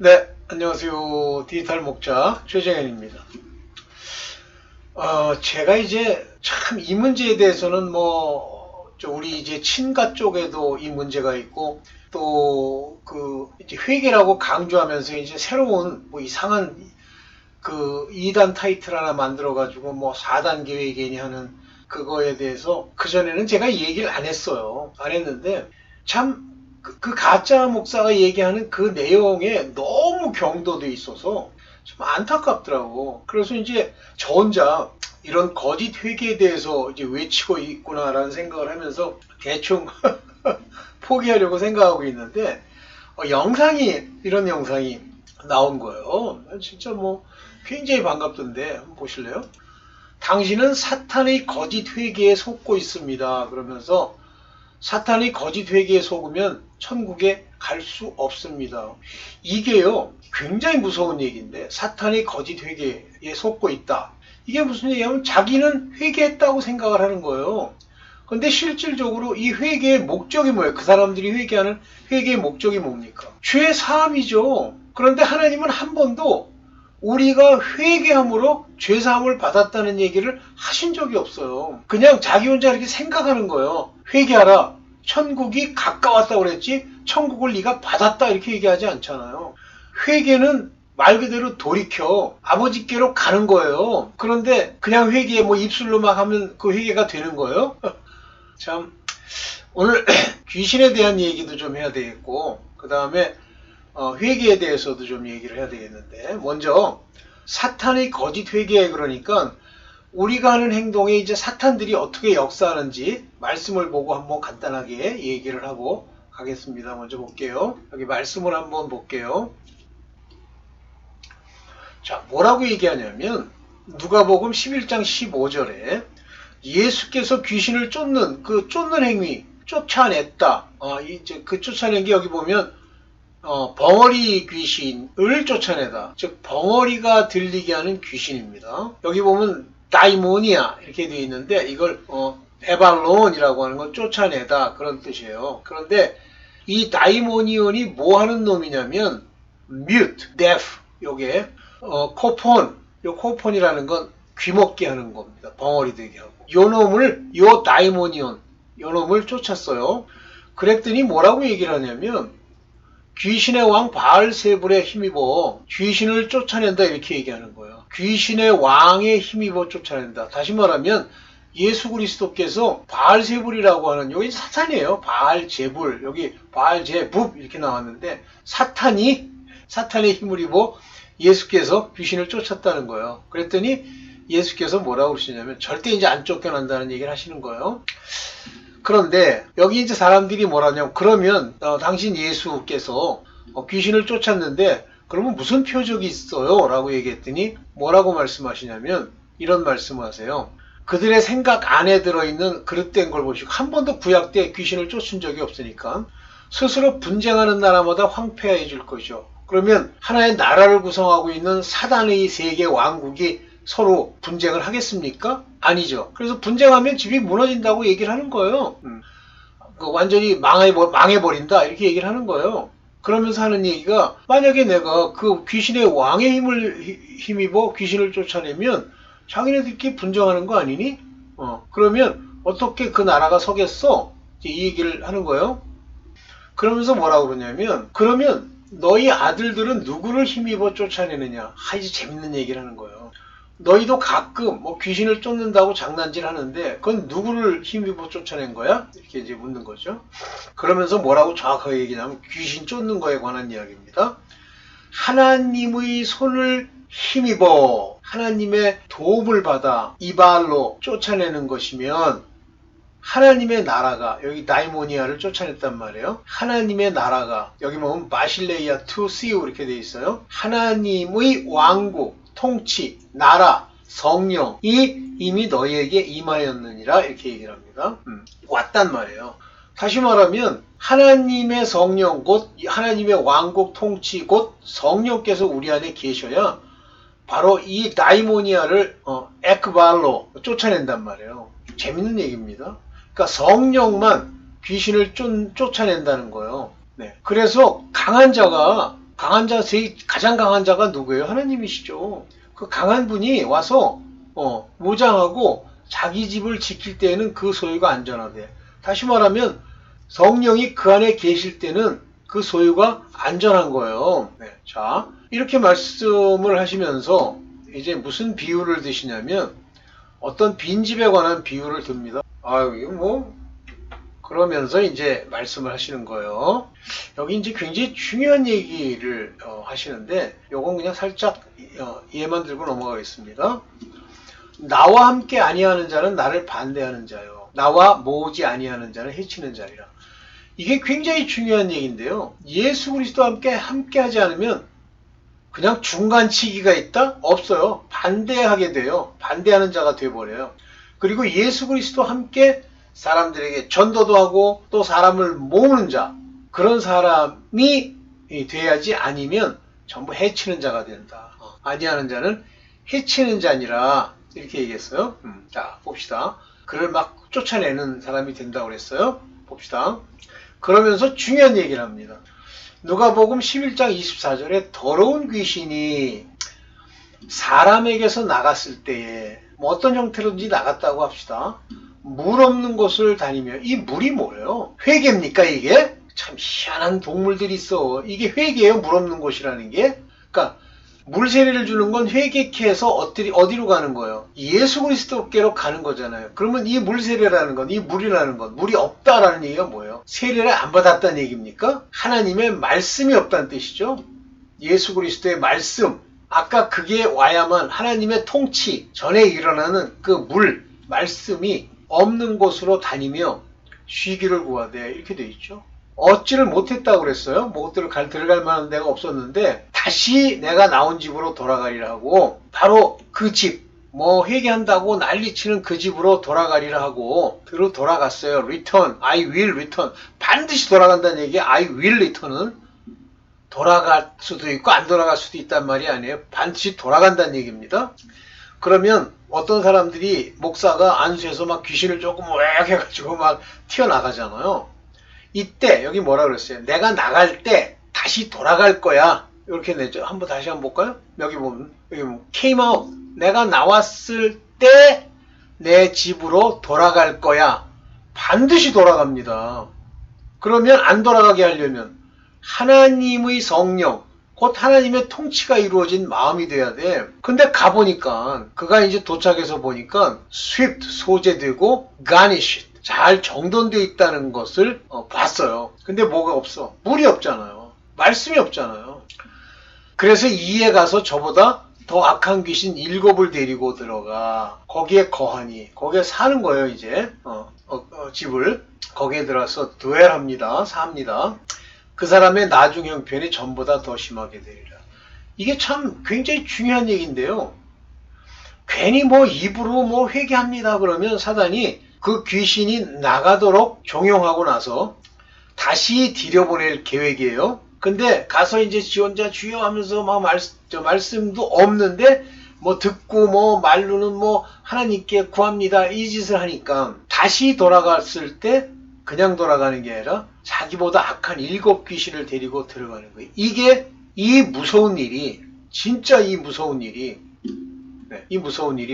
네, 안녕하세요. 디지털 목자 최정현입니다. 제가 이제 참 이 문제에 대해서는 우리 이제 친가 쪽에도 이 문제가 있고, 또 이제 회계라고 강조하면서 이제 새로운 이상한 2단 타이틀 하나 만들어가지고 4단계 회계니 하는 그거에 대해서 그전에는 제가 얘기를 안 했어요. 안 했는데, 참 그 가짜 목사가 얘기하는 그 내용에 너무 경도돼 있어서 좀 안타깝더라고. 그래서 이제 저 혼자 이런 거짓 회계에 대해서 이제 외치고 있구나라는 생각을 하면서 대충 포기하려고 생각하고 있는데, 이런 영상이 나온 거예요. 진짜 굉장히 반갑던데 한번 보실래요? 당신은 사탄의 거짓 회계에 속고 있습니다. 그러면서 사탄의 거짓 회계에 속으면 천국에 갈 수 없습니다. 이게요, 굉장히 무서운 얘기인데, 사탄의 거짓 회계에 속고 있다. 이게 무슨 얘기냐면 자기는 회개했다고 생각을 하는 거예요. 근데 실질적으로 이 회개의 목적이 뭐예요? 그 사람들이 회개하는 회개의 목적이 뭡니까? 죄 사함이죠. 그런데 하나님은 한 번도 우리가 회개함으로 죄 사함을 받았다는 얘기를 하신 적이 없어요. 그냥 자기 혼자 이렇게 생각하는 거예요. 회개하라. 천국이 가까웠다고 그랬지 천국을 네가 받았다 이렇게 얘기하지 않잖아요. 회개는 말 그대로 돌이켜 아버지께로 가는 거예요. 그런데 그냥 회개에 입술로 막 하면 그 회개가 되는 거예요. 참 오늘 귀신에 대한 얘기도 좀 해야 되겠고, 그 다음에 회개에 대해서도 좀 얘기를 해야 되겠는데, 먼저 사탄의 거짓 회개, 그러니까 우리가 하는 행동에 이제 사탄들이 어떻게 역사하는지 말씀을 보고 한번 간단하게 얘기를 하고 가겠습니다. 먼저 볼게요. 여기 말씀을 한번 볼게요. 자, 뭐라고 얘기하냐면 누가복음 11장 15절에 예수께서 귀신을 쫓는 그 쫓는 행위, 쫓아냈다. 이제 그 쫓아낸 게 여기 보면 벙어리 귀신을 쫓아내다. 즉 벙어리가 들리게 하는 귀신입니다. 여기 보면 다이모니아 이렇게 되어 있는데 이걸 에발론이라고 하는 건 쫓아내다 그런 뜻이에요. 그런데 이 다이모니온이 뭐 하는 놈이냐면 mute, deaf, 요게 코폰, 요 코폰이라는 건 귀먹게 하는 겁니다. 벙어리 되게 하고. 요 다이모니온, 요 놈을 쫓았어요. 그랬더니 뭐라고 얘기를 하냐면 귀신의 왕 바알세불에 힘입어 귀신을 쫓아낸다 이렇게 얘기하는 거예요. 귀신의 왕에 힘입어 쫓아낸다. 다시 말하면 예수 그리스도께서 바알세불이라고 하는, 여기 사탄이에요. 바알제불, 여기 바알제붓 이렇게 나왔는데 사탄의 힘을 입어 예수께서 귀신을 쫓았다는 거예요. 그랬더니 예수께서 뭐라고 그러시냐면 절대 이제 안 쫓겨난다는 얘기를 하시는 거예요. 그런데 여기 이제 사람들이 뭐라냐면, 그러면 당신 예수께서 귀신을 쫓았는데 그러면 무슨 표적이 있어요? 라고 얘기했더니 뭐라고 말씀하시냐면 이런 말씀을 하세요. 그들의 생각 안에 들어있는 그릇된 걸 보시고, 한 번도 구약 때 귀신을 쫓은 적이 없으니까 스스로 분쟁하는 나라마다 황폐해 질 것이죠. 그러면 하나의 나라를 구성하고 있는 사단의 세계 왕국이 서로 분쟁을 하겠습니까? 아니죠. 그래서 분쟁하면 집이 무너진다고 얘기를 하는 거예요. 완전히 망해버린다 이렇게 얘기를 하는 거예요. 그러면서 하는 얘기가, 만약에 내가 그 귀신의 왕의 힘을 힘입어 귀신을 쫓아내면 자기네들끼리 분쟁하는 거 아니니? 그러면 어떻게 그 나라가 서겠어? 이 얘기를 하는 거예요. 그러면서 뭐라고 그러냐면, 그러면 너희 아들들은 누구를 힘입어 쫓아내느냐? 이제 재밌는 얘기를 하는 거예요. 너희도 가끔 귀신을 쫓는다고 장난질 하는데 그건 누구를 힘입어 쫓아낸 거야? 이렇게 이제 묻는 거죠. 그러면서 뭐라고 정확하게 얘기하냐면 귀신 쫓는 거에 관한 이야기입니다. 하나님의 손을 힘입어 하나님의 도움을 받아 이발로 쫓아내는 것이면 하나님의 나라가, 여기 다이모니아를 쫓아냈단 말이에요. 하나님의 나라가, 여기 보면 마실레이아 투시우 이렇게 돼 있어요. 하나님의 왕국, 통치, 나라, 성령이 이미 너희에게 임하였느니라 이렇게 얘기를 합니다. 왔단 말이에요. 다시 말하면 하나님의 성령, 곧 하나님의 왕국 통치, 곧 성령께서 우리 안에 계셔야 바로 이 다이모니아를 에크발로 쫓아낸단 말이에요. 재밌는 얘기입니다. 그러니까 성령만 귀신을 쫓아낸다는 거예요. 네. 그래서 강한 자가 강한 자, 가장 강한 자가 누구예요? 하나님이시죠. 그 강한 분이 와서 무장하고 자기 집을 지킬 때에는 그 소유가 안전하대. 다시 말하면 성령이 그 안에 계실 때는 그 소유가 안전한 거예요. 네. 자, 이렇게 말씀을 하시면서 이제 무슨 비유를 드시냐면 어떤 빈집에 관한 비유를 듭니다. 아유, 이거 뭐 그러면서 이제 말씀을 하시는 거예요. 여기 이제 굉장히 중요한 얘기를 하시는데 요건 그냥 살짝 이해만 들고 넘어가겠습니다. 나와 함께 아니하는 자는 나를 반대하는 자요. 나와 모으지 아니하는 자는 해치는 자리라. 이게 굉장히 중요한 얘기인데요. 예수 그리스도와 함께 하지 않으면 그냥 중간치기가 있다? 없어요. 반대하게 돼요. 반대하는 자가 되어버려요. 그리고 예수 그리스도와 함께 사람들에게 전도도 하고 또 사람을 모으는 자, 그런 사람이 돼야지 아니면 전부 해치는 자가 된다. 아니하는 자는 해치는 자니라 이렇게 얘기했어요. 자, 봅시다. 그를 막 쫓아내는 사람이 된다고 그랬어요. 봅시다. 그러면서 중요한 얘기를 합니다. 누가복음 11장 24절에 더러운 귀신이 사람에게서 나갔을 때에 뭐 어떤 형태로든지 나갔다고 합시다. 물 없는 곳을 다니며, 이 물이 뭐예요? 회개입니까 이게? 참 희한한 동물들이 있어. 이게 회개예요? 물 없는 곳이라는 게? 그러니까 물 세례를 주는 건 회개케 해서 어디로 가는 거예요? 예수 그리스도께로 가는 거잖아요. 그러면 이 물 세례라는 건, 이 물이라는 건, 물이 없다라는 얘기가 뭐예요? 세례를 안 받았다는 얘기입니까? 하나님의 말씀이 없다는 뜻이죠. 예수 그리스도의 말씀, 아까 그게 와야만 하나님의 통치, 전에 일어나는 그 물, 말씀이 없는 곳으로 다니며 쉬기를 구하되 이렇게 돼 있죠. 얻지를 못했다고 그랬어요. 뭐 들어갈 만한 데가 없었는데 다시 내가 나온 집으로 돌아가리라 하고, 바로 그 집, 뭐 회개한다고 난리치는 그 집으로 돌아가리라 하고 돌아갔어요. Return, I will return. 반드시 돌아간다는 얘기야. I will return은 돌아갈 수도 있고 안 돌아갈 수도 있단 말이 아니에요. 반드시 돌아간다는 얘기입니다. 그러면 어떤 사람들이 목사가 안수해서 막 귀신을 조금 웩 해가지고 막 튀어나가잖아요. 이때 여기 뭐라 그랬어요? 내가 나갈 때 다시 돌아갈 거야. 이렇게 내죠. 다시 한번 볼까요? 여기 보면 came out. 내가 나왔을 때 내 집으로 돌아갈 거야. 반드시 돌아갑니다. 그러면 안 돌아가게 하려면 하나님의 성령, 곧 하나님의 통치가 이루어진 마음이 돼야 돼. 근데 가보니까 그가 이제 도착해서 보니까 swept, 소재되고 garnished, 잘 정돈되어 있다는 것을 봤어요. 근데 뭐가 없어? 물이 없잖아요. 말씀이 없잖아요. 그래서 이에 가서 저보다 더 악한 귀신 7을 데리고 들어가 거기에 거하니, 거기에 사는 거예요. 이제 집을 거기에 들어가서 dwell합니다. 삽니다. 그 사람의 나중 형편이 전보다 더 심하게 되리라. 이게 참 굉장히 중요한 얘기인데요. 괜히 뭐 입으로 뭐 회개합니다 그러면 사단이 그 귀신이 나가도록 종용하고 나서 다시 들여보낼 계획이에요. 근데 가서 이제 지 혼자 주여 하면서 막 말씀도 없는데 뭐 듣고 뭐 말로는 뭐 하나님께 구합니다 이 짓을 하니까 다시 돌아갔을 때 그냥 돌아가는 게 아니라 자기보다 악한 7 귀신을 데리고 들어가는 거예요. 이게 이 무서운 일이, 진짜 이 무서운 일이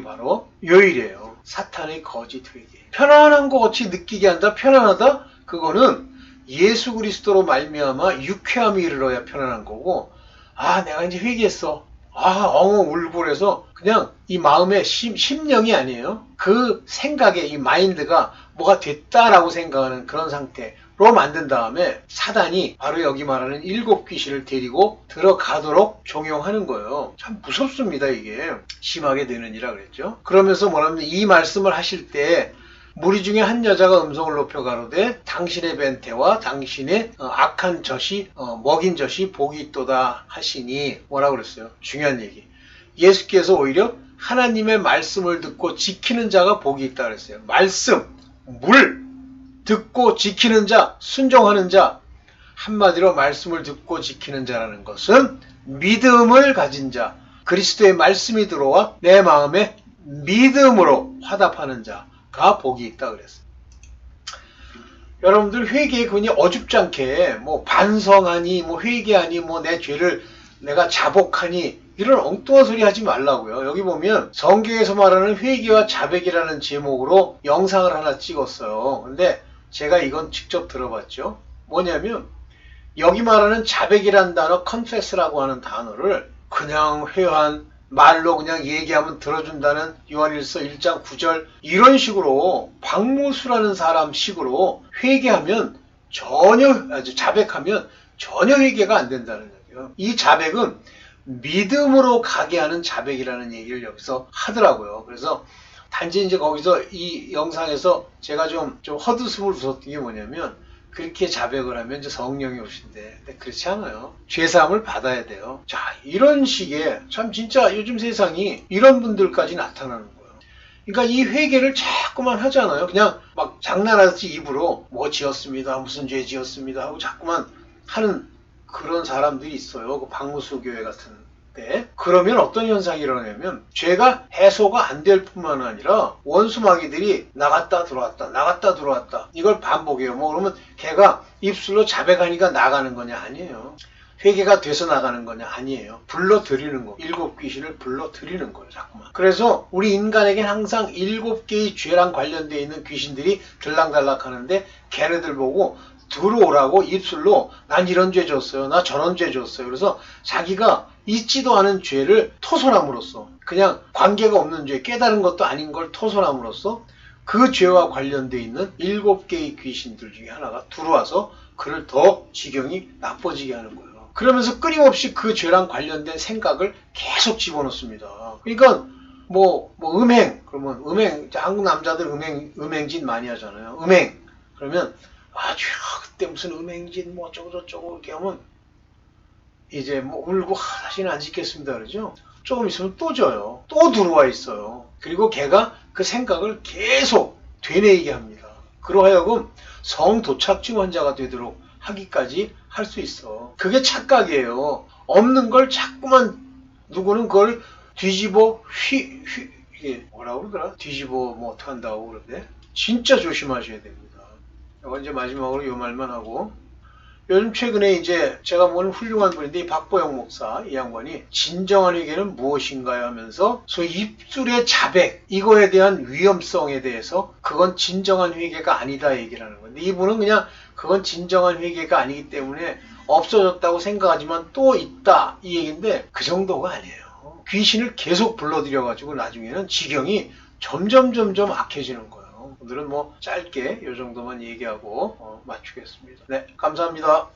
바로 요일이에요. 사탄의 거짓 회개. 편안한 것 같이 느끼게 한다. 편안하다? 그거는 예수 그리스도로 말미암아 유쾌함이 이르러야 편안한 거고, 아 내가 이제 회개했어. 엉엉 울고 그래서 그냥 이 마음의 심령이 아니에요. 그 생각에 이 마인드가 뭐가 됐다라고 생각하는 그런 상태로 만든 다음에 사단이 바로 여기 말하는 7 귀신을 데리고 들어가도록 종용하는 거예요. 참 무섭습니다. 이게 심하게 되느니라 그랬죠. 그러면서 뭐냐면 이 말씀을 하실 때 무리 중에 한 여자가 음성을 높여 가로되 당신의 벤태와 당신의 악한 젖이 먹인 젖이 복이 있도다 하시니, 뭐라고 그랬어요? 중요한 얘기. 예수께서 오히려 하나님의 말씀을 듣고 지키는 자가 복이 있다 그랬어요. 말씀, 물, 듣고 지키는 자, 순종하는 자, 한마디로 말씀을 듣고 지키는 자라는 것은 믿음을 가진 자, 그리스도의 말씀이 들어와 내 마음에 믿음으로 화답하는 자가 복이 있다 그랬어요. 여러분들 회개에 그냥 어줍지 않게 뭐 반성하니 뭐 회개하니 뭐 내 죄를 내가 자복하니 이런 엉뚱한 소리 하지 말라고요. 여기 보면 성경에서 말하는 회개와 자백이라는 제목으로 영상을 하나 찍었어요. 근데 제가 이건 직접 들어봤죠. 뭐냐면 여기 말하는 자백이란 단어, confess라고 하는 단어를 그냥 회한 말로 그냥 얘기하면 들어준다는 요한일서 1장 9절 이런 식으로 박모수라는 사람 식으로 회개하면 자백하면 전혀 회개가 안 된다는 얘기예요. 이 자백은 믿음으로 가게 하는 자백이라는 얘기를 여기서 하더라고요. 그래서 단지 이제 거기서 이 영상에서 제가 좀 헛웃음을 웃었던 게 뭐냐면 그렇게 자백을 하면 이제 성령이 오신대. 근데 그렇지 않아요. 죄사함을 받아야 돼요. 자, 이런 식의 참 진짜 요즘 세상이 이런 분들까지 나타나는 거예요. 그러니까 이 회개를 자꾸만 하잖아요. 그냥 막 장난하듯이 입으로 뭐 지었습니다. 무슨 죄 지었습니다. 하고 자꾸만 하는 그런 사람들이 있어요. 그 박무수 교회 같은 때. 그러면 어떤 현상이 일어나냐면 죄가 해소가 안 될 뿐만 아니라 원수 마귀들이 나갔다 들어왔다 나갔다 들어왔다 이걸 반복해요. 뭐 그러면 걔가 입술로 자백하니까 나가는 거냐? 아니에요. 회개가 돼서 나가는 거냐? 아니에요. 불러들이는 거. 7귀신을 불러들이는 거예요. 자꾸만. 그래서 우리 인간에겐 항상 7개의 죄랑 관련되어 있는 귀신들이 들락달락 하는데 걔네들 보고 들어오라고 입술로 난 이런 죄 졌어요. 나 저런 죄 졌어요. 그래서 자기가 있지도 않은 죄를 토설함으로써 그냥 관계가 없는 죄, 깨달은 것도 아닌 걸 토설함으로써 그 죄와 관련되어 있는 7개의 귀신들 중에 하나가 들어와서 그를 더 지경이 나빠지게 하는 거예요. 그러면서 끊임없이 그 죄랑 관련된 생각을 계속 집어넣습니다. 그러니까 뭐 음행, 그러면 한국 남자들 음행짓 많이 하잖아요. 그러면 아주 그때 무슨 음행짓 뭐 어쩌고 이렇게 하면 이제 뭐 울고 다시는 안 짓겠습니다 그러죠. 조금 있으면 또 져요. 또 들어와 있어요. 그리고 걔가 그 생각을 계속 되뇌이게 합니다. 그러하여금 성도착증 환자가 되도록 하기까지 할 수 있어. 그게 착각이에요. 없는 걸 자꾸만 누구는 그걸 뒤집어 이게 뭐라고 그러더라? 뒤집어 뭐 어떻게 한다고 그러는데 진짜 조심하셔야 됩니다. 이제 마지막으로 요 말만 하고 요즘 최근에 이제 제가 보는 훌륭한 분인데 이 박보영 목사 이 양반이 진정한 회개는 무엇인가요 하면서 소위 입술의 자백 이거에 대한 위험성에 대해서 그건 진정한 회개가 아니다 얘기를 하는 건데 이분은 그냥 그건 진정한 회개가 아니기 때문에 없어졌다고 생각하지만 또 있다 이 얘기인데 그 정도가 아니에요. 귀신을 계속 불러들여가지고 나중에는 지경이 점점 악해지는 거예요. 오늘은 뭐 짧게 이 정도만 얘기하고 마치겠습니다. 네, 감사합니다.